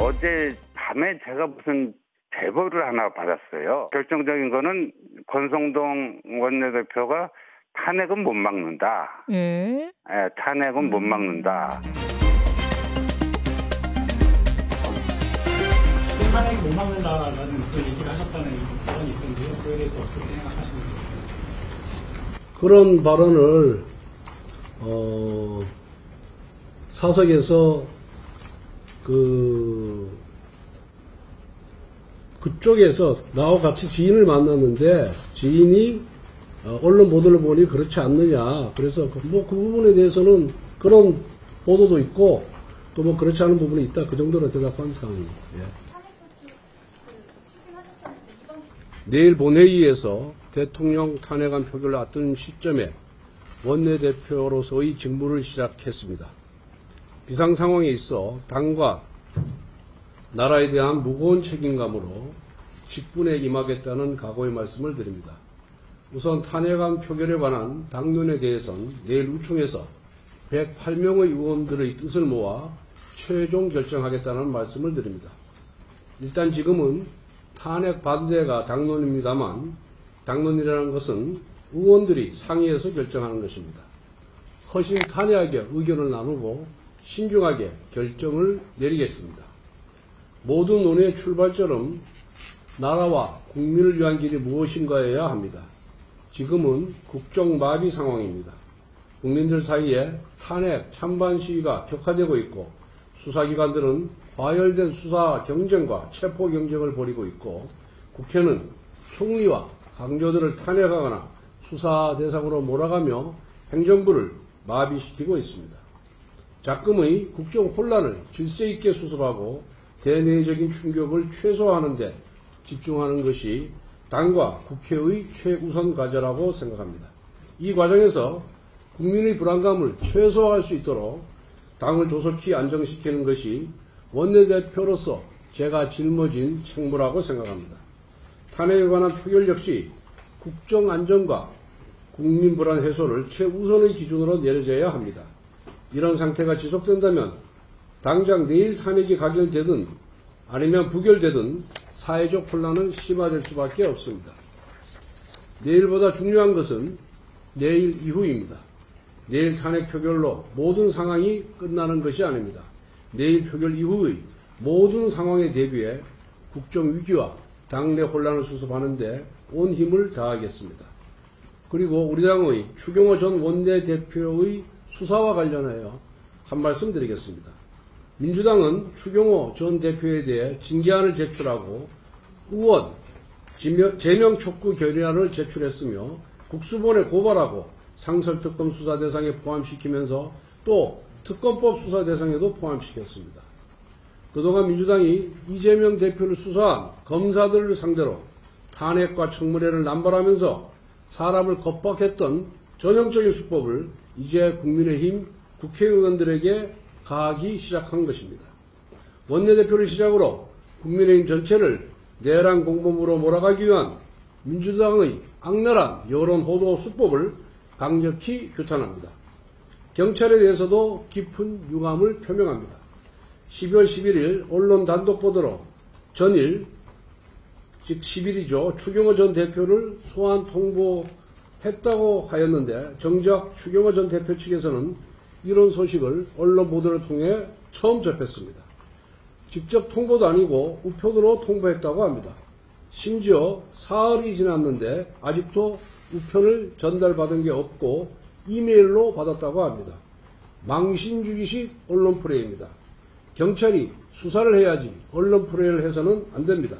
어제 밤에 제가 무슨 제보를 하나 받았어요. 결정적인 거는 권성동 원내대표가 탄핵은 못 막는다. 예. 탄핵은 못 막는다. 탄핵 못 막는다라는 그런 얘기를 하셨다는 발언이 있던데요. 그에 대해서 어떻게 생각하시는지. 그런 발언을 사석에서 그쪽에서 나와 같이 지인을 만났는데 지인이 언론 보도를 보니 그렇지 않느냐. 그래서 그 부분에 대해서는 그런 보도도 있고 또 뭐 그렇지 않은 부분이 있다. 그 정도로 대답한 상황입니다. 예. 내일 본회의에서 대통령 탄핵안 표결을 앞둔 시점에 원내대표로서의 직무를 시작했습니다. 비상 상황에 있어 당과 나라에 대한 무거운 책임감으로 직분에 임하겠다는 각오의 말씀을 드립니다. 우선 탄핵안 표결에 관한 당론에 대해서는 내일 우총에서 108명의 의원들의 뜻을 모아 최종 결정하겠다는 말씀을 드립니다. 일단 지금은 탄핵 반대가 당론입니다만 당론이라는 것은 의원들이 상의해서 결정하는 것입니다. 허심탄회하게 의견을 나누고 신중하게 결정을 내리겠습니다. 모든 논의의 출발점은 나라와 국민을 위한 길이 무엇인가여야 합니다. 지금은 국정마비 상황입니다. 국민들 사이에 탄핵 찬반 시위가 격화되고 있고 수사기관들은 과열된 수사 경쟁과 체포 경쟁을 벌이고 있고 국회는 총리와 강조들을 탄핵하거나 수사 대상으로 몰아가며 행정부를 마비시키고 있습니다. 작금의 국정 혼란을 질서 있게 수습하고 대내적인 충격을 최소화하는 데 집중하는 것이 당과 국회의 최우선 과제라고 생각합니다. 이 과정에서 국민의 불안감을 최소화할 수 있도록 당을 조속히 안정시키는 것이 원내대표로서 제가 짊어진 책무라고 생각합니다. 탄핵에 관한 표결 역시 국정안전과 국민불안 해소를 최우선의 기준으로 내려져야 합니다. 이런 상태가 지속된다면 당장 내일 탄핵이 가결되든 아니면 부결되든 사회적 혼란은 심화될 수밖에 없습니다. 내일보다 중요한 것은 내일 이후입니다. 내일 탄핵 표결로 모든 상황이 끝나는 것이 아닙니다. 내일 표결 이후의 모든 상황에 대비해 국정위기와 당내 혼란을 수습하는 데 온 힘을 다하겠습니다. 그리고 우리 당의 추경호 전 원내대표의 수사와 관련하여 한 말씀 드리겠습니다. 민주당은 추경호 전 대표에 대해 징계안을 제출하고 의원 제명 촉구 결의안을 제출했으며 국수본에 고발하고 상설특검 수사 대상에 포함시키면서 또 특검법 수사 대상에도 포함시켰습니다. 그동안 민주당이 이재명 대표를 수사한 검사들을 상대로 탄핵과 청문회를 남발하면서 사람을 겁박했던 전형적인 수법을 이제 국민의힘 국회의원들에게 가하기 시작한 것입니다. 원내대표를 시작으로 국민의힘 전체를 내란 공범으로 몰아가기 위한 민주당의 악랄한 여론 호도 수법을 강력히 규탄합니다. 경찰에 대해서도 깊은 유감을 표명합니다. 12월 11일 언론 단독 보도로 전일, 즉 10일이죠. 추경호 전 대표를 소환 통보했다고 하였는데 정작 추경호 전 대표 측에서는 이런 소식을 언론 보도를 통해 처음 접했습니다. 직접 통보도 아니고 우편으로 통보했다고 합니다. 심지어 사흘이 지났는데 아직도 우편을 전달받은 게 없고 이메일로 받았다고 합니다. 망신주기식 언론 플레이입니다. 경찰이 수사를 해야지 언론 플레이를 해서는 안 됩니다.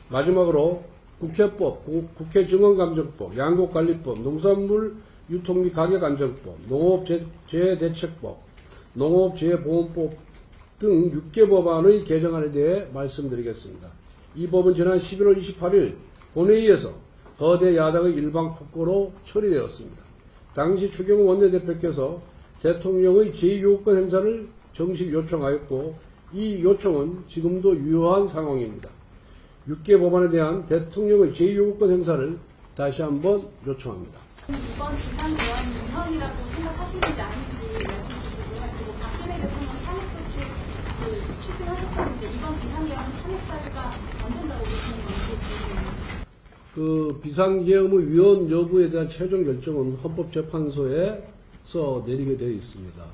마지막으로 국회법, 국회증언감정법, 양곡관리법, 농산물 유통 및 가격안정법, 농업재해대책법, 농업재해보험법 등 6개 법안의 개정안에 대해 말씀드리겠습니다. 이 법은 지난 11월 28일 본회의에서 거대 야당의 일방 폭거로 처리되었습니다. 당시 추경호 원내대표께서 대통령의 제2요구권 행사를 정식 요청하였고 이 요청은 지금도 유효한 상황입니다. 6개 법안에 대한 대통령의 제2요구권 행사를 다시 한번 요청합니다. 이번 비상대안이 우선이라고 생각하시는지 아닌지 말씀 주시고요. 그리고 박근혜 대통령 탄핵 소추 추진하셨었는데 그 비상계엄의 위헌 여부에 대한 최종 결정은 헌법재판소에서 내리게 되어 있습니다.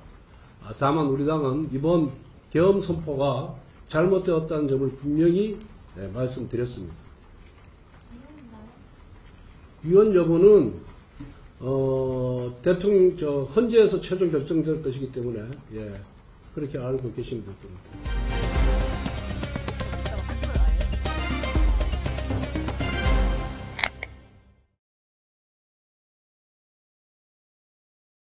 다만 우리 당은 이번 계엄 선포가 잘못되었다는 점을 분명히 말씀드렸습니다. 위헌 여부는 대통령 헌재에서 최종 결정될 것이기 때문에 그렇게 알고 계시면 될 겁니다.